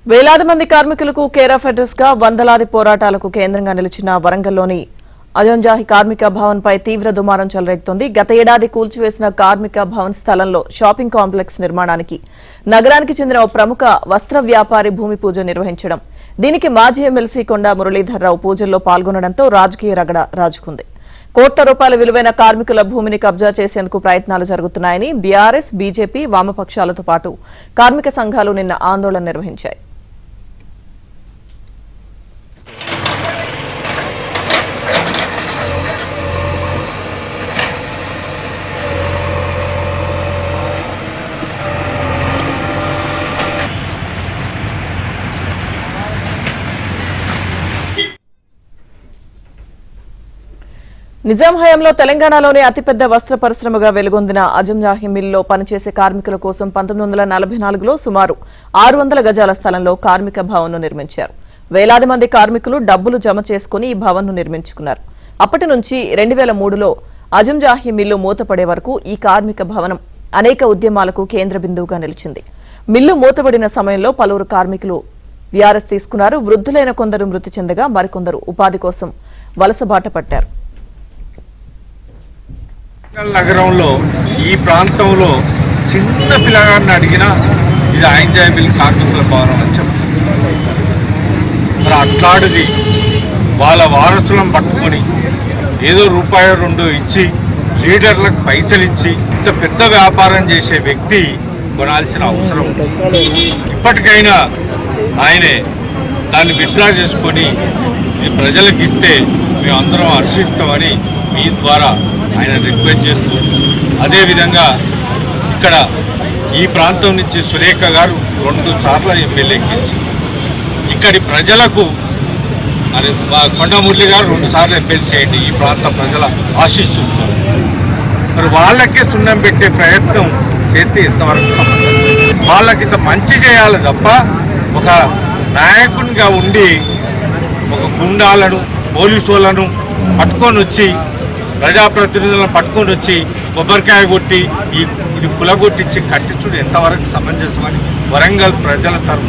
వేలాది మంది కార్మికులకు కేర్ ఆఫ్ అడ్రస్ గా వందలాది పోరాటాలకు కేంద్రంగా నిలిచిన వరంగల్లోని అజంజాహి కార్మిక భవన్ పై తీవ్ర దుమారం చెలరేగుతోంది. గత ఏడాది కూల్చివేసిన కార్మిక భవన్ స్థలంలో షాపింగ్ కాంప్లెక్స్ నిర్మాణానికి నగరానికి చెందిన ఓ ప్రముఖ వస్త్ర వ్యాపారి భూమి పూజ నిర్వహించడం, దీనికి మాజీ ఎమ్మెల్సీ కొండ మురళీధర్రావు పూజల్లో పాల్గొనడంతో రాజకీయ రగడ రాజుకుంది. కోట్ల రూపాయల విలువైన కార్మికుల భూమిని కబ్జా చేసేందుకు ప్రయత్నాలు జరుగుతున్నాయని బీఆర్ఎస్, బీజేపీ, వామపక్షాలతో పాటు కార్మిక సంఘాలు నిన్న ఆందోళన నిర్వహించాయి. నిజాం హయాంలో తెలంగాణలోని అతిపెద్ద వస్త్ర పరిశ్రమగా వెలుగొందిన అజంజాహి మిల్లో పనిచేసే కార్మికుల కోసం 1944లో సుమారు 600 గజాల స్థలంలో కార్మిక భవన్ను నిర్మించారు. వేలాది మంది కార్మికులు డబ్బులు జమ చేసుకుని ఈ భవన్ను నిర్మించుకున్నారు. అప్పటి నుంచి 2003లో అజంజాహి మిల్లు మూతపడే వరకు ఈ కార్మిక భవనం అనేక ఉద్యమాలకు కేంద్ర బిందువుగా నిలిచింది. మిల్లు మూతపడిన సమయంలో పలువురు కార్మికులు వీఆర్ఎస్ తీసుకున్నారు. వృద్ధులైన కొందరు మృతి చెందగా మరికొందరు ఉపాధి కోసం వలసబాట పట్టారు. నగరంలో ఈ ప్రాంతంలో చిన్న పిల్లగాడిని అడిగినా ఇది అజంజాహి మిల్ కార్మికుల భవనం అని చెప్తారు. మరి అట్లాంటిది వాళ్ళ వారసులను పట్టుకొని ఏదో రూపాయో రెండో ఇచ్చి లీడర్లకు పైసలు ఇచ్చి ఇంత పెద్ద వ్యాపారం చేసే వ్యక్తి కొనాల్సిన అవసరం ఉంది. ఇప్పటికైనా ఆయనే దాన్ని విత్డ్రా చేసుకొని ఇది ప్రజలకు ఇస్తే మేమందరం హర్షిస్తామని మీ ద్వారా ఆయన రిక్వెస్ట్ చేస్తూ, అదేవిధంగా ఇక్కడ ఈ ప్రాంతం నుంచి సురేఖ గారు 2 సార్లు ఎమ్మెల్యే గెలిచి ఇక్కడి ప్రజలకు మరి కొండ మురళి గారు 2 సార్లు ఎమ్మెల్యే చేయండి ఈ ప్రాంత ప్రజల ఆశిస్తున్నారు. మరి వాళ్ళకే సున్నం పెట్టే ప్రయత్నం చేస్తే ఎంతవరకు సంబంధం? వాళ్ళకి ఇంత మంచి చేయాలి తప్ప ఒక నాయకునిగా ఉండి ఒక గుండాలను, పోలీసు వాళ్ళను పట్టుకొని వచ్చి, ప్రజాప్రతినిధులను పట్టుకొని వచ్చి కొబ్బరికాయ కొట్టి ఇది కులగొట్టించి కట్టించుడు ఎంతవరకు సమంజసమని వరంగల్ ప్రజల తరఫున